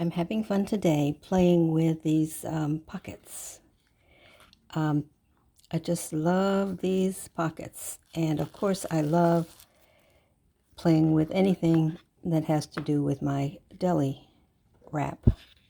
I'm having fun today playing with these pockets. I just love these pockets. And of course, I love playing with anything that has to do with my deli wrap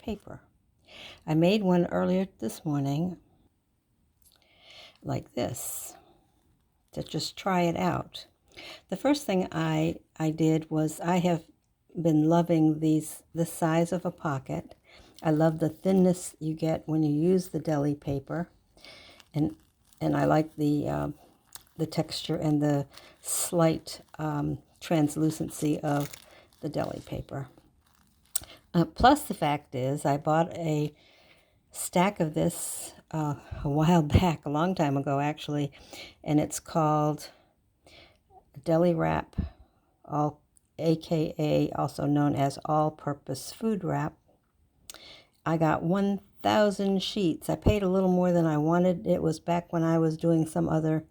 paper. I made one earlier this morning like this to just try it out. The first thing I did was I have been loving this size of a pocket. I love the thinness you get when you use the deli paper, and I like the texture and the slight translucency of the deli paper. Plus, the fact is, I bought a stack of this a while back, a long time ago actually, and it's called Deli Wrap, aka also known as all-purpose food wrap. I got 1,000 sheets. I paid a little more than I wanted. It was back when I was doing some other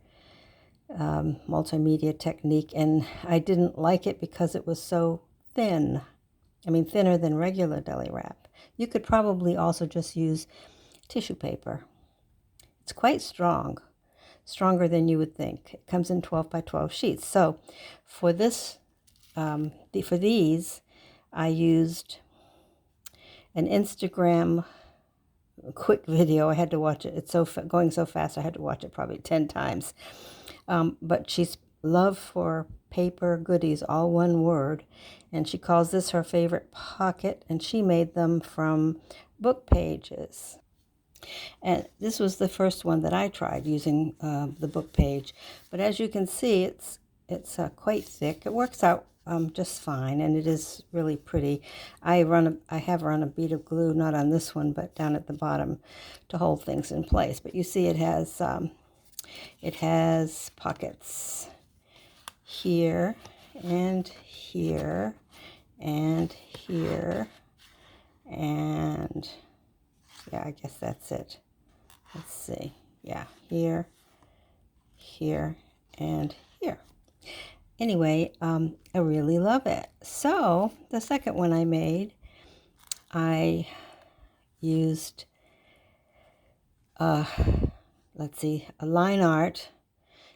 multimedia technique, and I didn't like it because it was so thin. I mean, thinner than regular deli wrap. You could probably also just use tissue paper. It's quite strong, stronger than you would think. It comes in 12 by 12 sheets. So for this, for these, I used an Instagram quick video. I had to watch it. It's going so fast. I had to watch it probably 10 times. But she's love for paper goodies, all one word, and she calls this her favorite pocket, and she made them from book pages. And this was the first one that I tried using the book page. But as you can see, it's quite thick. It works out just fine, and it is really pretty. I have run a bead of glue, not on this one, but down at the bottom to hold things in place. But you see, it has pockets here and here and here, and yeah, I guess that's it. Let's see. Yeah, here, here, and here. Anyway, I really love it. So the second one I made, I used, let's see, a line art.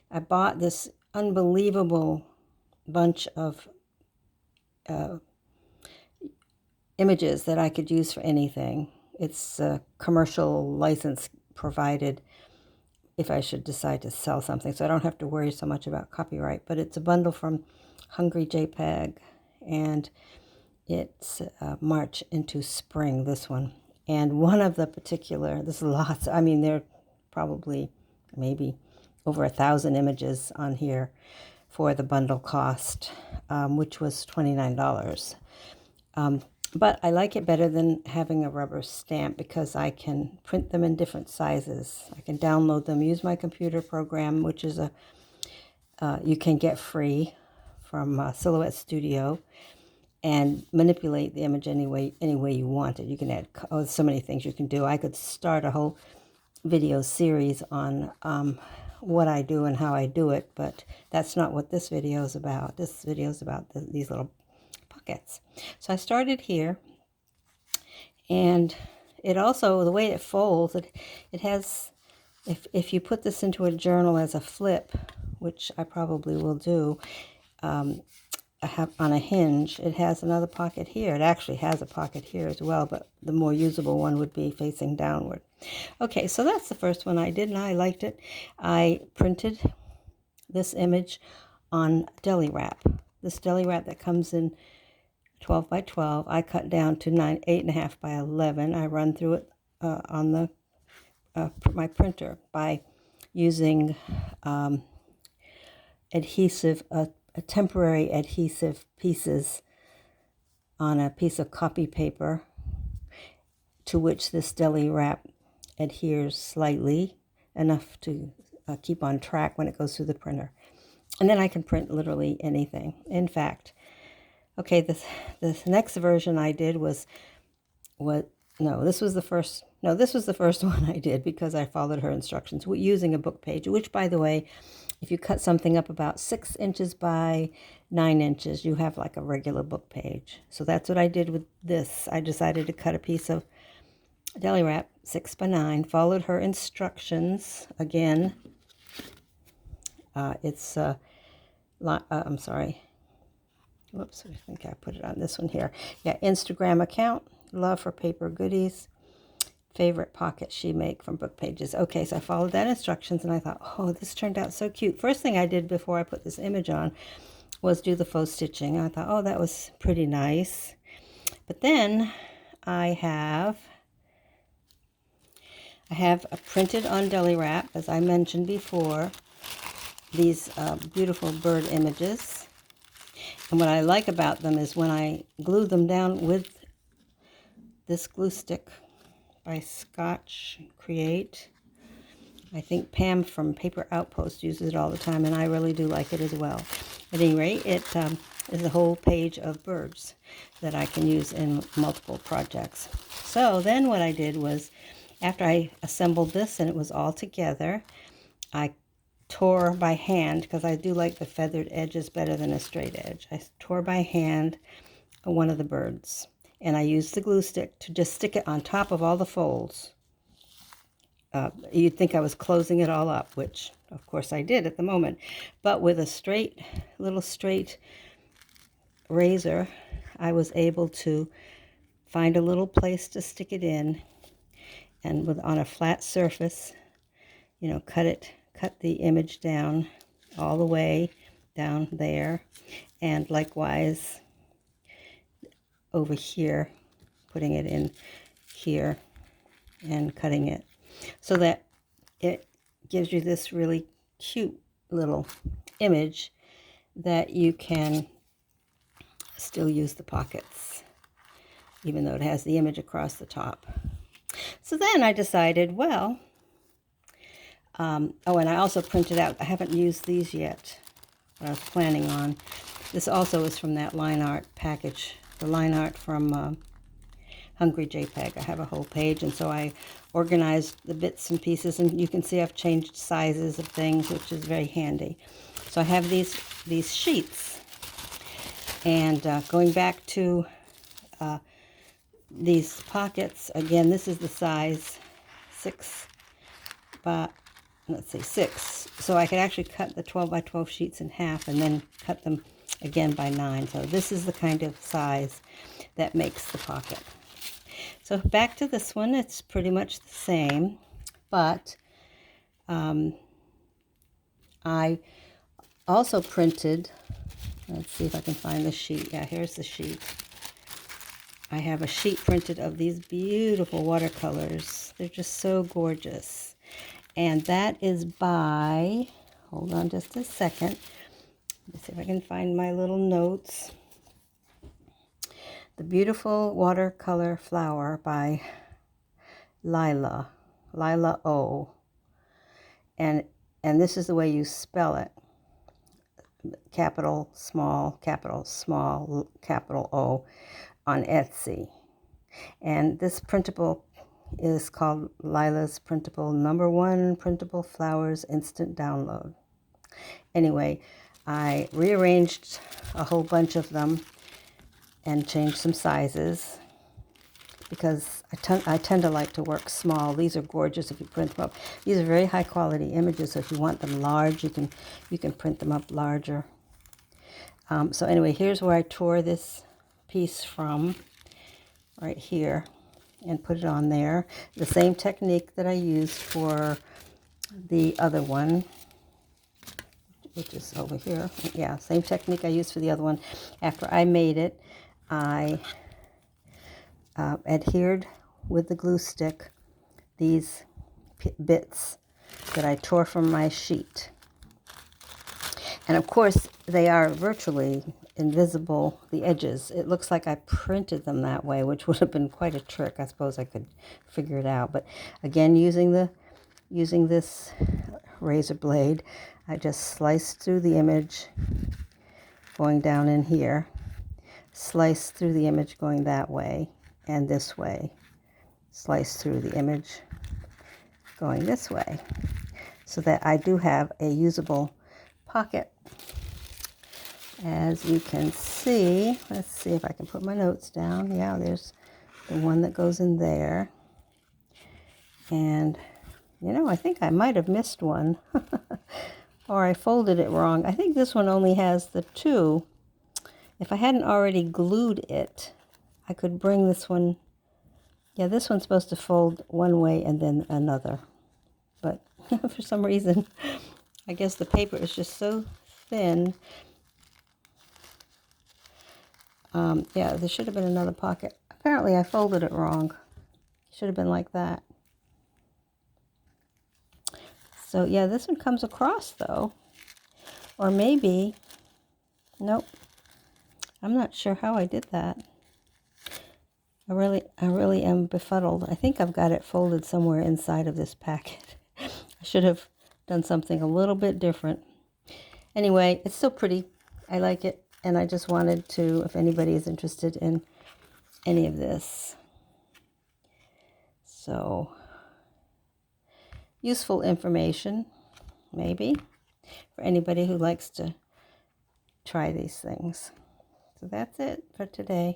I bought this unbelievable bunch of images that I could use for anything. It's a commercial license provided if I should decide to sell something, so I don't have to worry so much about copyright. But it's a bundle from Hungry JPEG, and it's March into Spring, this one. And one of the particular, there's lots, I mean, there are probably maybe over 1,000 images on here for the bundle cost, which was $29. But I like it better than having a rubber stamp because I can print them in different sizes. I can download them, use my computer program, which is you can get free from Silhouette Studio, and manipulate the image any way you want it. You can add so many things you can do. I could start a whole video series on what I do and how I do it, but that's not what this video is about. This video is about these little pockets. So I started here, and it also, the way it folds, it has, if you put this into a journal as a flip, which I probably will do, I have on a hinge, it has another pocket here. It actually has a pocket here as well, but the more usable one would be facing downward. Okay, so that's the first one I did, and I liked it. I printed this image on deli wrap. This deli wrap that comes in 12 by 12, I cut down to 8.5 by 11. I run through it on my printer by using adhesive, a temporary adhesive pieces on a piece of copy paper to which this deli wrap adheres slightly, enough to keep on track when it goes through the printer. And then I can print literally anything. In fact, okay, this next version I did was this was the first one I did because I followed her instructions using a book page, which, by the way, if you cut something up about 6 inches by 9 inches, you have like a regular book page. So that's what I did with this. I decided to cut a piece of deli wrap 6 by 9, followed her instructions again. I'm sorry. Whoops, I think I put it on this one here. Yeah, Instagram account, love for paper goodies, favorite pocket she make from book pages. Okay, so I followed that instructions and I thought, oh, this turned out so cute. First thing I did before I put this image on was do the faux stitching. I thought, oh, that was pretty nice. But then I have printed on deli wrap, as I mentioned before, these beautiful bird images. And what I like about them is when I glue them down with this glue stick by Scotch Create. I think Pam from Paper Outpost uses it all the time, and I really do like it as well. At any rate, it is a whole page of birds that I can use in multiple projects. So then what I did was, after I assembled this and it was all together, I tore by hand, because I do like the feathered edges better than a straight edge. I tore by hand one of the birds, and I used the glue stick to just stick it on top of all the folds. You'd think I was closing it all up, which of course I did at the moment, but with a little straight razor, I was able to find a little place to stick it in, and on a flat surface, cut the image down all the way down there, and likewise over here, putting it in here and cutting it so that it gives you this really cute little image that you can still use the pockets, even though it has the image across the top. So then I decided, well, oh, and I also printed out, I haven't used these yet, but I was planning on. This also is from that line art package, the line art from Hungry JPEG. I have a whole page, and so I organized the bits and pieces, and you can see I've changed sizes of things, which is very handy. So I have these sheets, and going back to these pockets, again, this is the size 6 by, let's see, 6. So I could actually cut the 12 by 12 sheets in half and then cut them again by 9. So this is the kind of size that makes the pocket. So back to this one, it's pretty much the same, but I also printed, let's see if I can find the sheet. Yeah, here's the sheet. I have a sheet printed of these beautiful watercolors. They're just so gorgeous. And that is by, hold on just a second. Let's see if I can find my little notes. The Beautiful Watercolor Flower by LiLaO. And this is the way you spell it. Capital, small, capital O on Etsy. And this printable is called Lila's Printable #1 Printable Flowers Instant Download. Anyway, I rearranged a whole bunch of them and changed some sizes because I tend to like to work small. These are gorgeous if you print them up. These are very high quality images, so if you want them large, you can print them up larger. So anyway, here's where I tore this piece from, right here, and put it on there. The same technique that I used for the other one, which is over here. Yeah, same technique I used for the other one. After I made it, I adhered with the glue stick these bits that I tore from my sheet. And of course, they are virtually invisible, the edges. It looks like I printed them that way, which would have been quite a trick. I suppose I could figure it out. But again, using this razor blade, I just sliced through the image going down in here, slice through the image going that way and this way, slice through the image going this way, so that I do have a usable pocket. As you can see, let's see if I can put my notes down. Yeah, there's the one that goes in there. And, you know, I think I might have missed one. Or I folded it wrong. I think this one only has the two. If I hadn't already glued it, I could bring this one. Yeah, this one's supposed to fold one way and then another. But for some reason, I guess the paper is just so thin. Yeah, there should have been another pocket. Apparently, I folded it wrong. Should have been like that. So, yeah, this one comes across, though. Or maybe, nope. I'm not sure how I did that. I really am befuddled. I think I've got it folded somewhere inside of this packet. I should have done something a little bit different. Anyway, it's still pretty. I like it. And I just wanted to, if anybody is interested in any of this. So, useful information, maybe, for anybody who likes to try these things. So that's it for today.